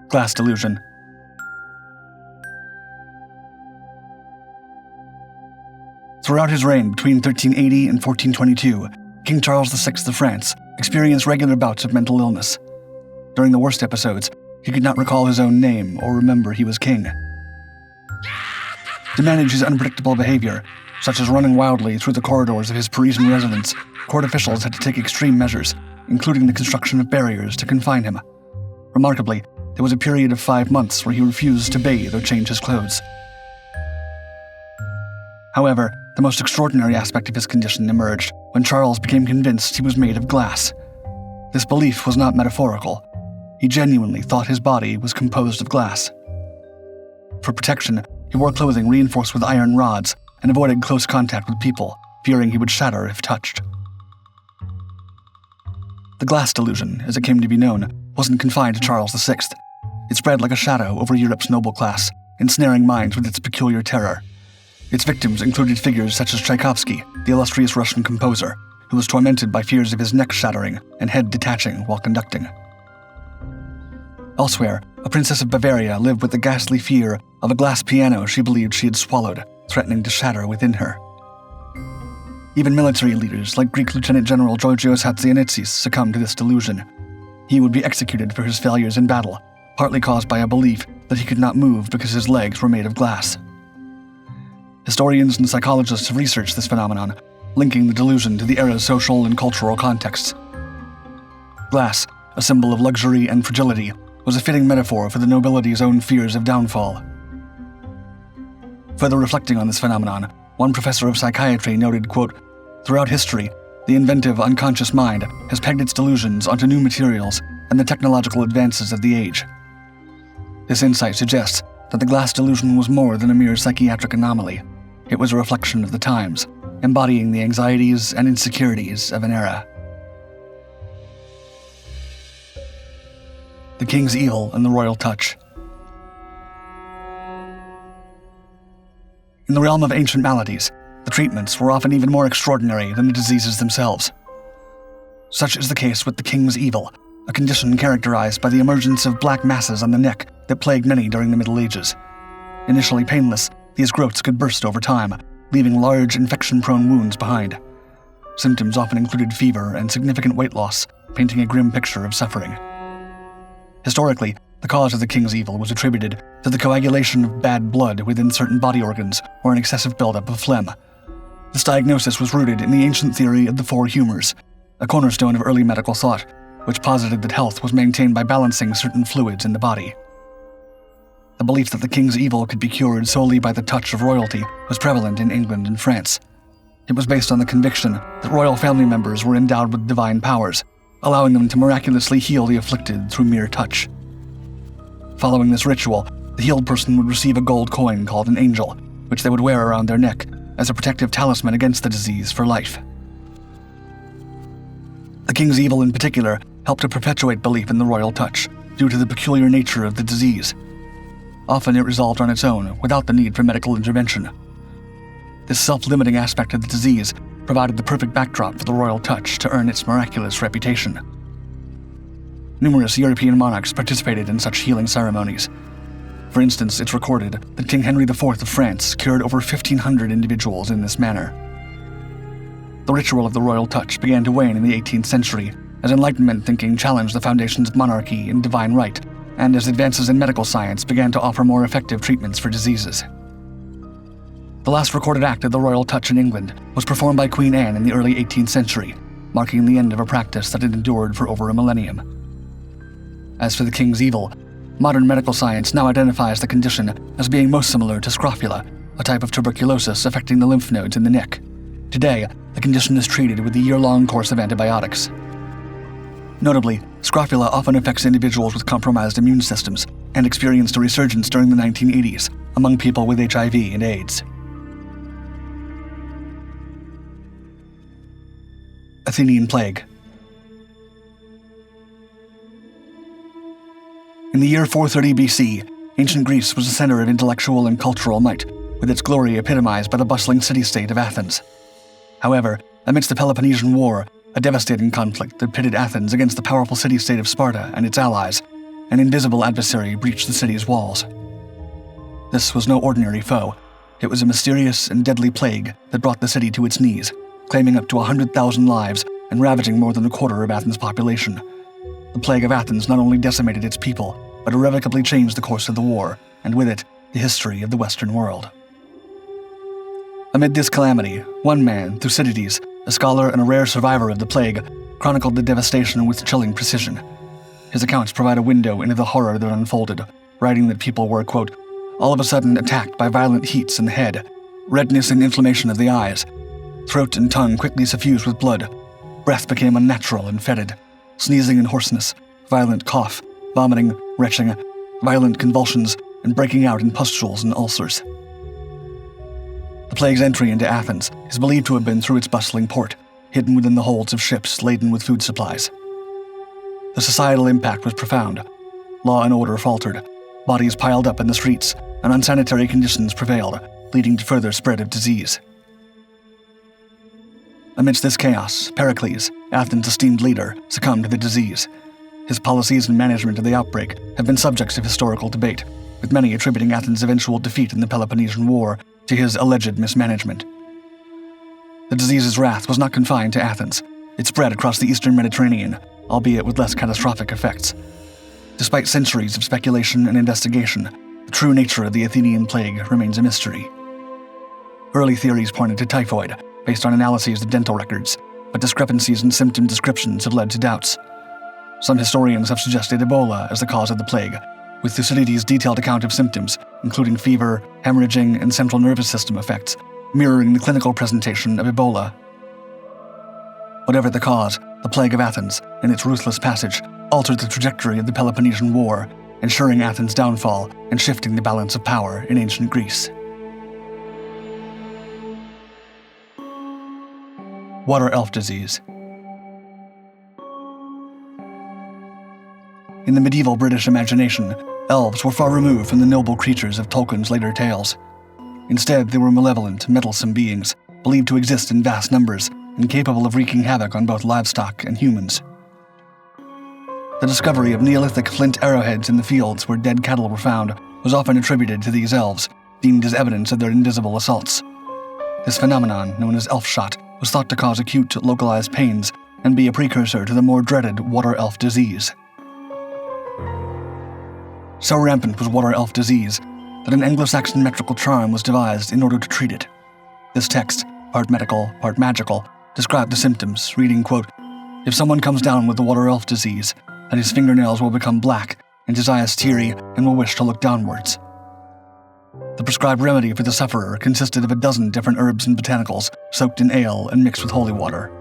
Glass delusion. Throughout his reign between 1380 and 1422, King Charles VI of France experienced regular bouts of mental illness. During the worst episodes, he could not recall his own name or remember he was king. To manage his unpredictable behavior, such as running wildly through the corridors of his Parisian residence, court officials had to take extreme measures, including the construction of barriers to confine him. Remarkably, there was a period of 5 months where he refused to bathe or change his clothes. However, the most extraordinary aspect of his condition emerged when Charles became convinced he was made of glass. This belief was not metaphorical. He genuinely thought his body was composed of glass. For protection, he wore clothing reinforced with iron rods and avoided close contact with people, fearing he would shatter if touched. The glass delusion, as it came to be known, wasn't confined to Charles VI. It spread like a shadow over Europe's noble class, ensnaring minds with its peculiar terror. Its victims included figures such as Tchaikovsky, the illustrious Russian composer, who was tormented by fears of his neck shattering and head detaching while conducting. Elsewhere, a princess of Bavaria lived with the ghastly fear of a glass piano she believed she had swallowed, threatening to shatter within her. Even military leaders like Greek Lieutenant General Georgios Hatzianetsis succumbed to this delusion. He would be executed for his failures in battle, partly caused by a belief that he could not move because his legs were made of glass. Historians and psychologists have researched this phenomenon, linking the delusion to the era's social and cultural contexts. Glass, a symbol of luxury and fragility, was a fitting metaphor for the nobility's own fears of downfall. Further reflecting on this phenomenon, one professor of psychiatry noted, quote, "Throughout history, the inventive unconscious mind has pegged its delusions onto new materials and the technological advances of the age." This insight suggests that the glass delusion was more than a mere psychiatric anomaly. It was a reflection of the times, embodying the anxieties and insecurities of an era. The King's Evil and the Royal Touch. In the realm of ancient maladies, the treatments were often even more extraordinary than the diseases themselves. Such is the case with the King's Evil, a condition characterized by the emergence of black masses on the neck that plagued many during the Middle Ages. Initially painless, these growths could burst over time, leaving large infection-prone wounds behind. Symptoms often included fever and significant weight loss, painting a grim picture of suffering. Historically, the cause of the King's Evil was attributed to the coagulation of bad blood within certain body organs or an excessive buildup of phlegm. This diagnosis was rooted in the ancient theory of the four humors, a cornerstone of early medical thought, which posited that health was maintained by balancing certain fluids in the body. The belief that the King's Evil could be cured solely by the touch of royalty was prevalent in England and France. It was based on the conviction that royal family members were endowed with divine powers, allowing them to miraculously heal the afflicted through mere touch. Following this ritual, the healed person would receive a gold coin called an angel, which they would wear around their neck as a protective talisman against the disease for life. The King's Evil in particular helped to perpetuate belief in the royal touch due to the peculiar nature of the disease. Often it resolved on its own, without the need for medical intervention. This self-limiting aspect of the disease provided the perfect backdrop for the royal touch to earn its miraculous reputation. Numerous European monarchs participated in such healing ceremonies. For instance, it's recorded that King Henry IV of France cured over 1,500 individuals in this manner. The ritual of the royal touch began to wane in the 18th century as Enlightenment thinking challenged the foundations of monarchy and divine right, and as advances in medical science began to offer more effective treatments for diseases. The last recorded act of the royal touch in England was performed by Queen Anne in the early 18th century, marking the end of a practice that had endured for over a millennium. As for the King's Evil, modern medical science now identifies the condition as being most similar to scrofula, a type of tuberculosis affecting the lymph nodes in the neck. Today, the condition is treated with a year-long course of antibiotics. Notably, scrofula often affects individuals with compromised immune systems and experienced a resurgence during the 1980s among people with HIV and AIDS. Athenian Plague. In the year 430 BC, ancient Greece was a center of intellectual and cultural might, with its glory epitomized by the bustling city-state of Athens. However, Amidst the Peloponnesian War, a devastating conflict that pitted Athens against the powerful city-state of Sparta and its allies, an invisible adversary breached the city's walls. This was no ordinary foe. It was a mysterious and deadly plague that brought the city to its knees, claiming up to 100,000 lives and ravaging more than a quarter of Athens' population. The Plague of Athens not only decimated its people, but irrevocably changed the course of the war, and with it, the history of the Western world. Amid this calamity, one man, Thucydides, a scholar and a rare survivor of the plague, chronicled the devastation with chilling precision. His accounts provide a window into the horror that unfolded, writing that people were, quote, all of a sudden attacked by violent heats in the head, redness and inflammation of the eyes. Throat and tongue quickly suffused with blood. Breath became unnatural and fetid. Sneezing and hoarseness, violent cough, vomiting, retching, violent convulsions, and breaking out in pustules and ulcers. The plague's entry into Athens is believed to have been through its bustling port, hidden within the holds of ships laden with food supplies. The societal impact was profound. Law and order faltered. Bodies piled up in the streets, and unsanitary conditions prevailed, leading to further spread of disease. Amidst this chaos, Pericles, Athens' esteemed leader, succumbed to the disease. His policies and management of the outbreak have been subjects of historical debate, with many attributing Athens' eventual defeat in the Peloponnesian War to his alleged mismanagement. The disease's wrath was not confined to Athens. It spread across the eastern Mediterranean, albeit with less catastrophic effects. Despite centuries of speculation and investigation, the true nature of the Athenian plague remains a mystery. Early theories pointed to typhoid, based on analyses of dental records, but discrepancies in symptom descriptions have led to doubts. Some historians have suggested Ebola as the cause of the plague, with Thucydides' detailed account of symptoms, including fever, hemorrhaging, and central nervous system effects, mirroring the clinical presentation of Ebola. Whatever the cause, the Plague of Athens, in its ruthless passage, altered the trajectory of the Peloponnesian War, ensuring Athens' downfall and shifting the balance of power in ancient Greece. Water elf disease. In the medieval British imagination, elves were far removed from the noble creatures of Tolkien's later tales. Instead, they were malevolent, meddlesome beings, believed to exist in vast numbers and capable of wreaking havoc on both livestock and humans. The discovery of Neolithic flint arrowheads in the fields where dead cattle were found was often attributed to these elves, deemed as evidence of their invisible assaults. This phenomenon, known as elf shot, was thought to cause acute, localized pains and be a precursor to the more dreaded water elf disease. So rampant was water elf disease that an Anglo-Saxon metrical charm was devised in order to treat it. This text, part medical, part magical, described the symptoms, reading, quote, if someone comes down with the water elf disease, then his fingernails will become black and his eyes teary and will wish to look downwards. The prescribed remedy for the sufferer consisted of a dozen different herbs and botanicals soaked in ale and mixed with holy water.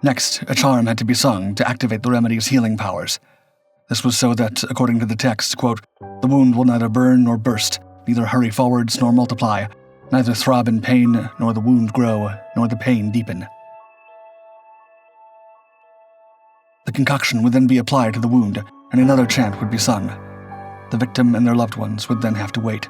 Next, a charm had to be sung to activate the remedy's healing powers. This was so that, according to the text, quote, the wound will neither burn nor burst, neither hurry forwards nor multiply, neither throb in pain, nor the wound grow, nor the pain deepen. The concoction would then be applied to the wound, and another chant would be sung. The victim and their loved ones would then have to wait.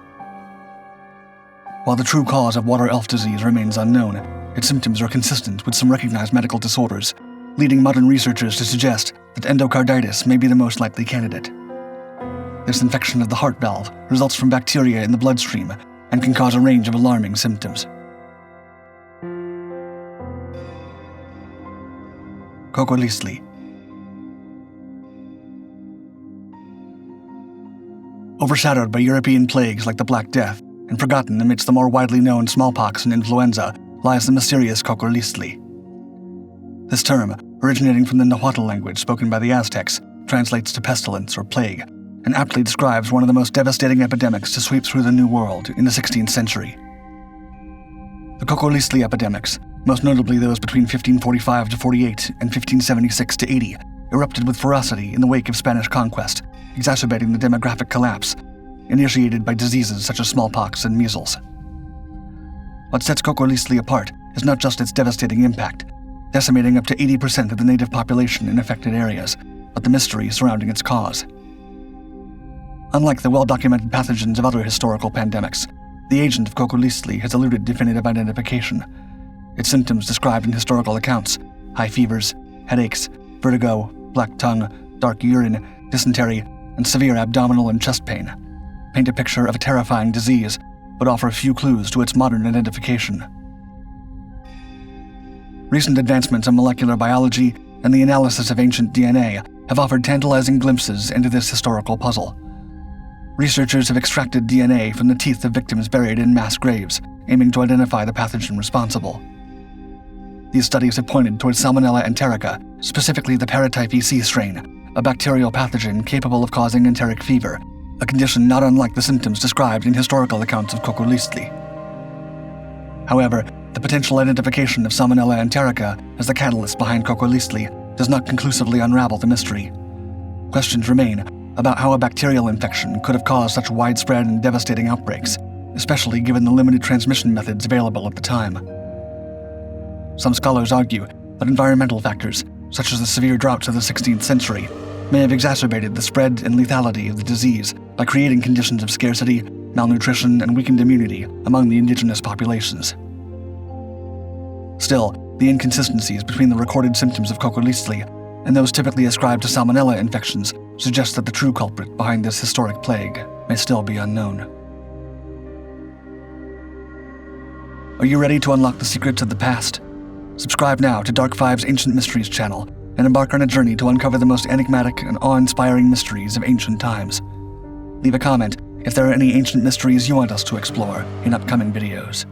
While the true cause of water elf disease remains unknown, its symptoms are consistent with some recognized medical disorders, leading modern researchers to suggest that endocarditis may be the most likely candidate. This infection of the heart valve results from bacteria in the bloodstream and can cause a range of alarming symptoms. Kokkolistli. Overshadowed by European plagues like the Black Death, and forgotten amidst the more widely known smallpox and influenza, lies the mysterious Kokkolistli. This term, originating from the Nahuatl language spoken by the Aztecs, translates to pestilence or plague, and aptly describes one of the most devastating epidemics to sweep through the New World in the 16th century. The Kokkolistli epidemics, most notably those between 1545 to 48 and 1576 to 80, erupted with ferocity in the wake of Spanish conquest, exacerbating the demographic collapse, initiated by diseases such as smallpox and measles. What sets Kokkolistli apart is not just its devastating impact, decimating up to 80% of the native population in affected areas, but the mystery surrounding its cause. Unlike the well-documented pathogens of other historical pandemics, the agent of Kokkolistli has eluded definitive identification. its symptoms described in historical accounts: high fevers, headaches, vertigo, black tongue, dark urine, dysentery, and severe abdominal and chest pain, paint a picture of a terrifying disease, but offer few clues to its modern identification. Recent advancements in molecular biology and the analysis of ancient DNA have offered tantalizing glimpses into this historical puzzle. Researchers have extracted DNA from the teeth of victims buried in mass graves, aiming to identify the pathogen responsible. These studies have pointed towards Salmonella enterica, specifically the paratype EC strain, a bacterial pathogen capable of causing enteric fever, a condition not unlike the symptoms described in historical accounts of Kokolistli. However, the potential identification of Salmonella enterica as the catalyst behind Kokolistli does not conclusively unravel the mystery. Questions remain about how a bacterial infection could have caused such widespread and devastating outbreaks, especially given the limited transmission methods available at the time. Some scholars argue that environmental factors, such as the severe droughts of the 16th century, may have exacerbated the spread and lethality of the disease by creating conditions of scarcity, malnutrition, and weakened immunity among the indigenous populations. Still, the inconsistencies between the recorded symptoms of Kokolistli and those typically ascribed to Salmonella infections suggest that the true culprit behind this historic plague may still be unknown. Are you ready to unlock the secrets of the past? Subscribe now to Dark Five's Ancient Mysteries channel and embark on a journey to uncover the most enigmatic and awe-inspiring mysteries of ancient times. Leave a comment if there are any ancient mysteries you want us to explore in upcoming videos.